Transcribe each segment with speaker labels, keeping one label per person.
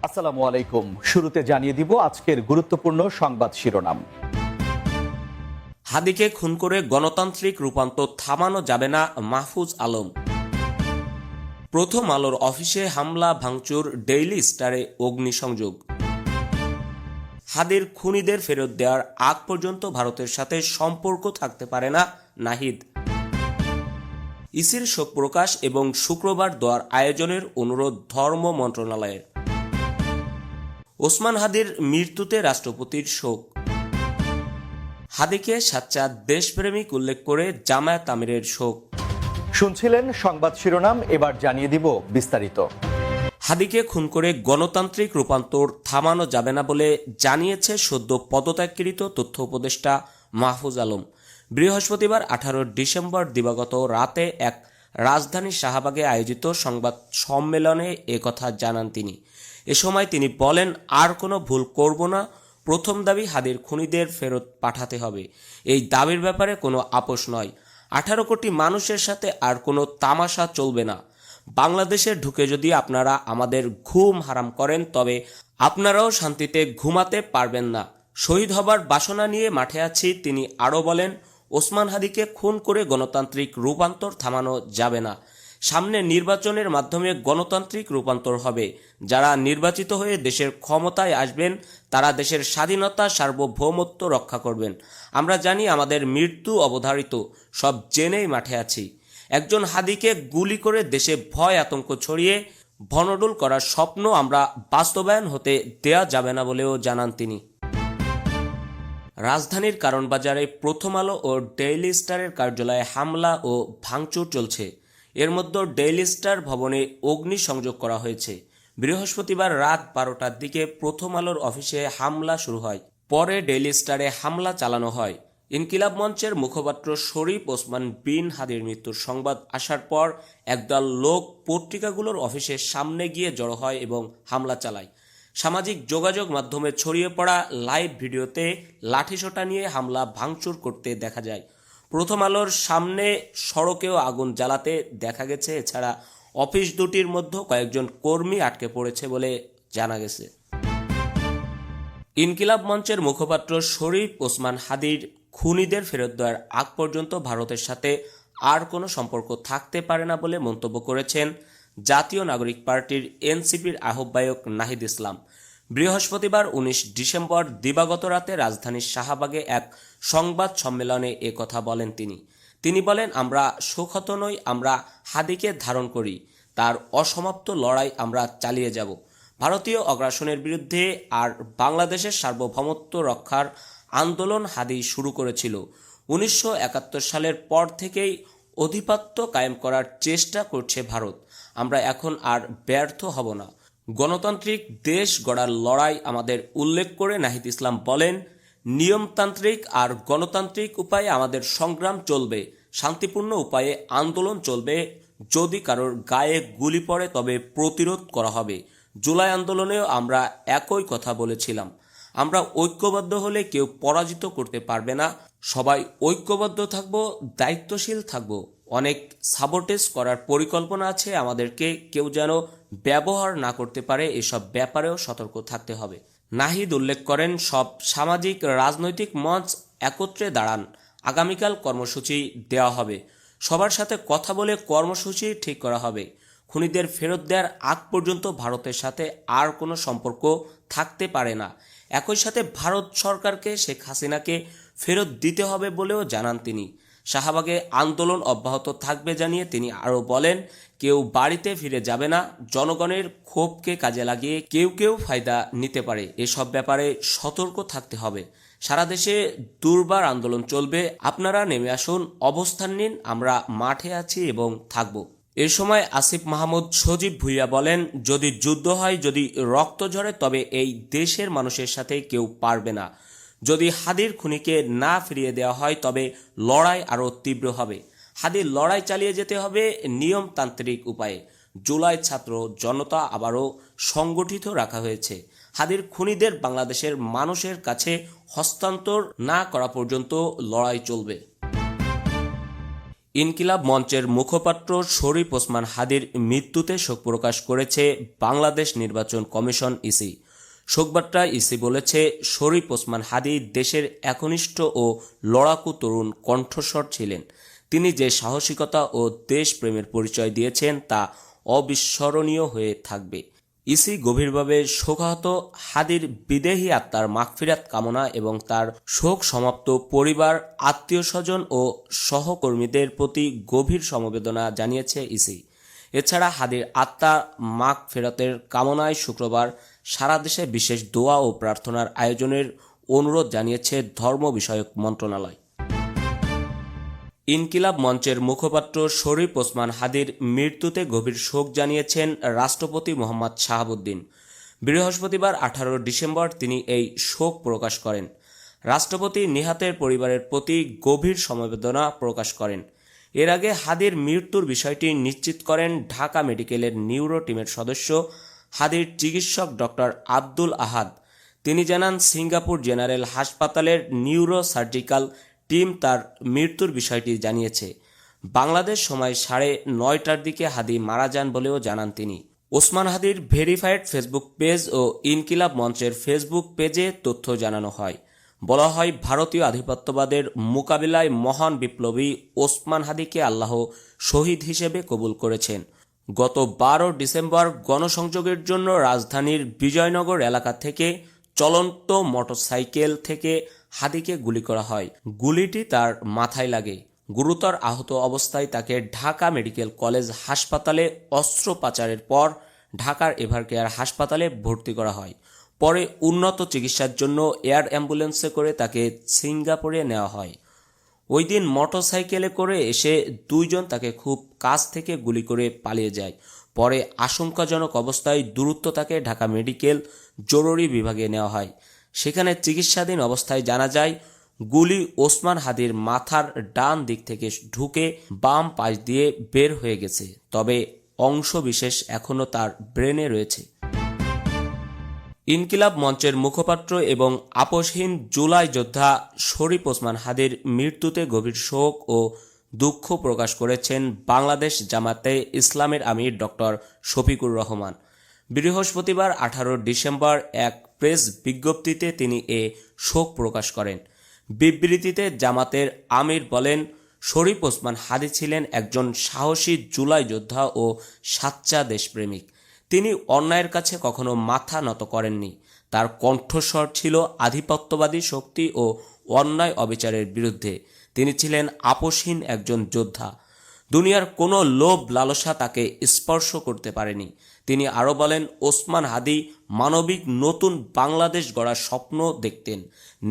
Speaker 1: আসসালামু আলাইকুম। শুরুতে জানিয়ে দিব আজকের গুরুত্বপূর্ণ সংবাদ শিরোনাম।
Speaker 2: হাদিকে খুন করে গণতান্ত্রিক রূপান্তর থামানো যাবে না, মাহফুজ আলম। প্রথম আলোর অফিসে হামলা ভাঙচুর, ডেইলি স্টারে অগ্নিসংযোগ। হাদির খুনিদের ফেরত দেওয়ার আগ পর্যন্ত ভারতের সাথে সম্পর্ক থাকতে পারে না, নাহিদ। ইসির শোক প্রকাশ এবং শুক্রবার দোয়ার আয়োজনের অনুরোধ ধর্ম মন্ত্রণালয়ের। ওসমান হাদির মৃত্যুতে রাষ্ট্রপতির শোক। হাদিকে সাচ্চা দেশপ্রেমিক উল্লেখ করে জামায়াত আমিরের শোক।
Speaker 1: শুনছিলেন সংবাদ শিরোনাম, এবার জানিয়ে দিব বিস্তারিত।
Speaker 2: হাদিকে খুন করে গণতান্ত্রিক রূপান্তর থামানো যাবে না বলে জানিয়েছে সদ্য পদত্যাগকৃত তথ্য উপদেষ্টা মাহফুজ আলম। বৃহস্পতিবার 18 ডিসেম্বর দিবাগত রাতে এক রাজধানীর শাহবাগে আয়োজিত সংবাদ সম্মেলনে একথা জানান তিনি। এ সময় তিনি বলেন, আর কোনো ভুল করব না। প্রথম দাবি, হাদির খুনিদের ফেরত পাঠাতে হবে। এই দাবির ব্যাপারে কোনো আপোষ নয়। 18 কোটি মানুষের সাথে আর কোনো তামাশা চলবে না। বাংলাদেশে ঢুকে যদি আপনারা আমাদের ঘুম হারাম করেন, তবে আপনারাও শান্তিতে ঘুমাতে পারবেন না। শহীদ হবার বাসনা নিয়ে মাঠে আছি। তিনি আরও বলেন, ওসমান হাদিকে খুন করে গণতান্ত্রিক রূপান্তর থামানো যাবে না। সামনে নির্বাচনের মাধ্যমে গণতান্ত্রিক রূপান্তর হবে। যারা নির্বাচিত হয়ে দেশের ক্ষমতায় আসবেন, তারা দেশের স্বাধীনতা, সার্বভৌমত্ব রক্ষা করবেন। আমরা জানি আমাদের মৃত্যু অবধারিত, সব জেনেই মাঠে আছি। একজন হাদিকে গুলি করে দেশে ভয় আতঙ্ক ছড়িয়ে ভনডুল করার স্বপ্ন আমরা বাস্তবায়ন হতে দেয়া যাবে না বলেও জানান তিনি। রাজধানীর কারণ বাজারে প্রথম আলো ও ডেইলি স্টারের কার্যালয়ে হামলা ও ভাঙচুর চলছে। এর মধ্যে ডেইলি স্টার ভবনে অগ্নিসংযোগ করা হয়েছে। বৃহস্পতিবার রাত 12টার দিকে প্রথম আলোর অফিসে হামলা শুরু হয়। পরে ডেইলি স্টারে হামলা চালানো হয়। ইনকিলাব মঞ্চের মুখপাত্র শরীফ ওসমান বিন হাদির মৃত্যুর সংবাদ আসার পর একদল লোক পত্রিকাগুলোর অফিসের সামনে গিয়ে জড়ো হয় এবং হামলা চালায়। সামাজিক যোগাযোগ মাধ্যমে ছড়িয়ে পড়া লাইভ ভিডিওতে লাঠিসোঁটা নিয়ে হামলা ভাঙচুর করতে দেখা যায়। প্রথম আলোর সামনে সড়কেও আগুন জ্বালাতে দেখা গেছে। এছাড়া অফিস দুটির মধ্যে কয়েকজন কর্মী আটকে পড়েছে বলে জানা গেছে। ইনকিলাব মঞ্চের মুখপাত্র শরীফ ওসমান হাদির খুনিদের ফেরত দেওয়ার আগ পর্যন্ত ভারতের সাথে আর কোনো সম্পর্ক থাকতে পারে না বলে মন্তব্য করেছেন জাতীয় নাগরিক পার্টির এনসিপির আহ্বায়ক নাহিদ ইসলাম। বৃহস্পতিবার 19 ডিসেম্বর দিবাগত রাতে রাজধানীর শাহবাগে এক সংবাদ সম্মেলনে কথা বলেন তিনি বলেন, আমরা শোকহত নই, আমরা হাদিকে ধারণ করি। তার অসমাপ্ত লড়াই আমরা চালিয়ে যাব। ভারতীয় আগ্রাসনের বিরুদ্ধে আর বাংলাদেশের সার্বভৌমত্ব রক্ষার আন্দোলন হাদি শুরু করেছিল। 1971 সালের পর থেকেই আধিপত্য কায়েম করার চেষ্টা করছে ভারত। আমরা এখন আর ব্যর্থ হব না। গণতান্ত্রিক দেশ গড়ার লড়াই আমাদের উল্লেখ করে নাহিদ ইসলাম বলেন, নিয়মতান্ত্রিক আর গণতান্ত্রিক উপায়ে আমাদের সংগ্রাম চলবে। শান্তিপূর্ণ উপায়ে আন্দোলন চলবে। যদি কারোর গায়ে গুলি পড়ে তবে প্রতিরোধ করা হবে। জুলাই আন্দোলনেও আমরা একই কথা বলেছিলাম। আমরা ঐক্যবদ্ধ হলে কেউ পরাজিত করতে পারবে না। সবাই ঐক্যবদ্ধ থাকব, দায়িত্বশীল থাকব। অনেক সাবোটেজ করার পরিকল্পনা আছে আমাদেরকে, কেউ যেন ব্যবহার না করতে পারে, এসব ব্যাপারেও সতর্ক থাকতে হবে। নাহিদ উল্লেখ করেন, সব সামাজিক রাজনৈতিক মঞ্চ একত্রে দাঁড়ান। আগামীকাল কর্মসূচি দেওয়া হবে। সবার সাথে কথা বলে কর্মসূচি ঠিক করা হবে। খুনিদের ফেরত দেওয়ার আগ পর্যন্ত ভারতের সাথে আর কোনো সম্পর্ক থাকতে পারে না। একই সাথে ভারত সরকারকে শেখ হাসিনাকে ফেরত দিতে হবে বলেও জানান তিনি। শাহবাগে আন্দোলন অব্যাহত থাকবে জানিয়ে তিনি আরও বলেন, কেউ বাড়িতে ফিরে যাবে না। জনগণের ক্ষোভকে কাজে লাগিয়ে কেউ ফায়দা নিতে পারে। এসব ব্যাপারে সতর্ক থাকতে হবে। সারা দেশে দুর্বার আন্দোলন চলবে। আপনারা নেমে আসুন, অবস্থান নিন। আমরা মাঠে আছি এবং থাকব। এ সময় আসিফ মাহমুদ সজীব ভুইয়া বলেন, যদি যুদ্ধ হয়, যদি রক্ত ঝরে, তবে এই দেশের মানুষের সাথে কেউ পারবে না। যদি হাদির খুনিকে না ফিরিয়ে দেওয়া হয়, তবে লড়াই আরও তীব্র হবে। হাদির লড়াই চালিয়ে যেতে হবে নিয়মতান্ত্রিক উপায়ে। জুলাই ছাত্র জনতা আবারও সংগঠিত রাখা হয়েছে। হাদির খুনিদের বাংলাদেশের মানুষের কাছে হস্তান্তর না করা পর্যন্ত লড়াই চলবে। ইনকিলাব মঞ্চের মুখপাত্র শরীফ ওসমান হাদির মৃত্যুতে শোক প্রকাশ করেছে বাংলাদেশ নির্বাচন কমিশন ইসি। শোকবার্তায় ইসি বলেছে, শরীফ ওসমান হাদি দেশের একনিষ্ঠ ও লড়াকু তরুণ কণ্ঠস্বর ছিলেন। তিনি যে সাহসিকতা ও দেশপ্রেমের পরিচয় দিয়েছেন তা অবিস্মরণীয় হয়ে থাকবে। ইসি গভীরভাবে শোকাহত হাদির বিদেহী আত্মার মাগফিরাত কামনা এবং তার শোক সমাপ্ত পরিবার, আত্মীয়স্বজন ও সহকর্মীদের প্রতি গভীর সমবেদনা জানিয়েছে ইসি। এছাড়া হাদির আত্মার মাগফিরাতের কামনায় শুক্রবার সারা দেশে বিশেষ দোয়া ও প্রার্থনার আয়োজনের অনুরোধ জানিয়েছে ধর্ম বিষয়ক মন্ত্রণালয়। ইনকিলাব মঞ্চের মুখপাত্র শরীফ ওসমান হাদির মৃত্যুতে গভীর শোক জানিয়েছেন রাষ্ট্রপতি মোহাম্মদ শাহাবুদ্দিন। বৃহস্পতিবার 18 ডিসেম্বর তিনি এই শোক প্রকাশ করেন। রাষ্ট্রপতি নিহতের পরিবারের প্রতি গভীর সমবেদনা প্রকাশ করেন। এর আগে হাদির মৃত্যুর বিষয়টি নিশ্চিত করেন ঢাকা মেডিকেলের নিউরো টিমের সদস্য হাদির চিকিৎসক ডক্টর আব্দুল আহাদ। তিনি জানান, সিঙ্গাপুর জেনারেল হাসপাতালের নিউরো সার্জিক্যাল টিম তার মৃত্যুর বিষয়টি জানিয়েছে। বাংলাদেশ সময় 9:30টার দিকে হাদি মারা যান বলেও জানান তিনি। ওসমান হাদির ভেরিফাইড ফেসবুক পেজ ও ইনকিলাব মঞ্চের ফেসবুক পেজে তথ্য জানানো হয়। বলা হয়, ভারতীয় আধিপত্যবাদের মোকাবিলায় মহান বিপ্লবী ওসমান হাদিকে আল্লাহ শহীদ হিসেবে কবুল করেছেন। গত 12 ডিসেম্বর গণসংযোগের জন্য রাজধানীর বিজয়নগর এলাকা থেকে চলন্ত মোটরসাইকেল থেকে হাদিকে গুলি করা হয়। গুলিটি তার মাথায় লাগে। গুরুতর আহত অবস্থায় তাকে ঢাকা মেডিকেল কলেজ হাসপাতালে অস্ত্রোপচারের পর ঢাকার এভারকেয়ার হাসপাতালে ভর্তি করা হয়। পরে উন্নত চিকিৎসার জন্য এয়ার অ্যাম্বুলেন্সে করে তাকে সিঙ্গাপুরে নেওয়া হয়। ওই দিন মোটরসাইকেলে করে এসে দুইজন তাকে খুব কাছ থেকে গুলি করে পালিয়ে যায়। পরে আশঙ্কাজনক অবস্থায় দ্রুত তাকে ঢাকা মেডিকেল জরুরি বিভাগে নেওয়া হয়। সেখানে চিকিৎসাধীন অবস্থায় জানা যায়, গুলি ওসমান হাদির মাথার ডান দিক থেকে ঢুকে বাম পাশ দিয়ে বের হয়ে গেছে, তবে অংশবিশেষ এখনও তার ব্রেনে রয়েছে। ইনকিলাব মঞ্চের মুখপাত্র এবং আপোষহীন জুলাই যোদ্ধা শরীফ ওসমান হাদির মৃত্যুতে গভীর শোক ও দুঃখ প্রকাশ করেছেন বাংলাদেশ জামাতে ইসলামের আমির ডক্টর শফিকুর রহমান। বৃহস্পতিবার 18 ডিসেম্বর এক প্রেস বিজ্ঞপ্তিতে তিনি এ শোক প্রকাশ করেন। বিবৃতিতে জামাতের আমির বলেন, শরীফ ওসমান হাদি ছিলেন একজন সাহসী জুলাই যোদ্ধা ও সাচ্চা দেশপ্রেমিক। তিনি অন্যায়ের কাছে কখনো মাথা নত করেননি। তার কণ্ঠস্বর ছিল আধিপত্যবাদী শক্তি ও অন্যায় অবিচারের বিরুদ্ধে। তিনি ছিলেন আপোষহীন একজন যোদ্ধা। দুনিয়ার কোনো লোভ লালসা তাকে স্পর্শ করতে পারেনি। তিনি আরও বলেন, ওসমান হাদি মানবিক নতুন বাংলাদেশ গড়ার স্বপ্ন দেখতেন।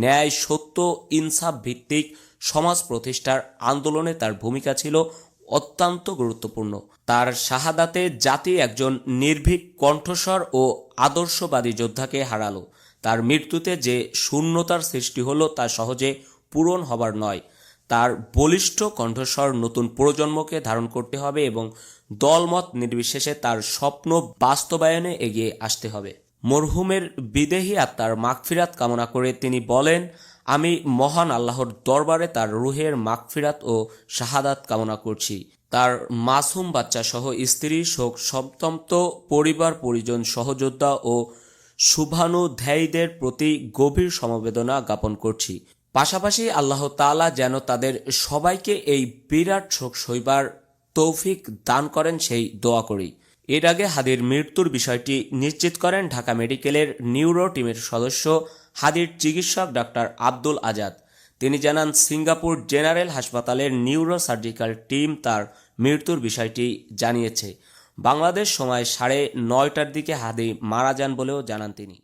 Speaker 2: ন্যায়, সত্য, ইনসাফ ভিত্তিক সমাজ প্রতিষ্ঠার আন্দোলনে তার ভূমিকা ছিল অত্যন্ত গুরুত্বপূর্ণ। তার শাহাদাতে জাতি একজন নির্ভীক কণ্ঠস্বর ও আদর্শবাদী যোদ্ধাকে হারালো। তার মৃত্যুতে যে শূন্যতার সৃষ্টি হলো তা সহজে পূরণ হবার নয়। তার বলিষ্ঠ কণ্ঠস্বর নতুন প্রজন্মকে ধারণ করতে হবে এবং দলমত নির্বিশেষে তার স্বপ্ন বাস্তবায়নে এগিয়ে আসতে হবে। মরহুমের বিদেহী আত্মার মাগফিরাত কামনা করে তিনি বলেন, আমি মহান আল্লাহর দরবারে তার রুহের মাগফিরাত ও শাহাদাত কামনা করছি। তার মাসুম বাচ্চা সহ স্ত্রী, শোক সন্তপ্ত পরিবার, পরিজন, সহযোদ্ধা ও শুভানুধ্যায়ীদের প্রতি গভীর সমবেদনা জ্ঞাপন করছি। পাশাপাশি আল্লাহ তাআলা যেন তাদের সবাইকে এই বিরাট শোক সইবার তৌফিক দান করেন সেই দোয়া করি। এর আগে হাদির মৃত্যুর বিষয়টি নিশ্চিত করেন ঢাকা মেডিকেলের নিউরো টিমের সদস্য হাদির চিকিৎসক ডক্টর আব্দুল আজাদ। তিনি জানান, সিঙ্গাপুর জেনারেল হাসপাতালের নিউরো সার্জিক্যাল টিম তার মৃত্যুর বিষয়টি জানিয়েছে। বাংলাদেশ সময় 9:30টার দিকে হাদি মারা যান বলেও জানান তিনি।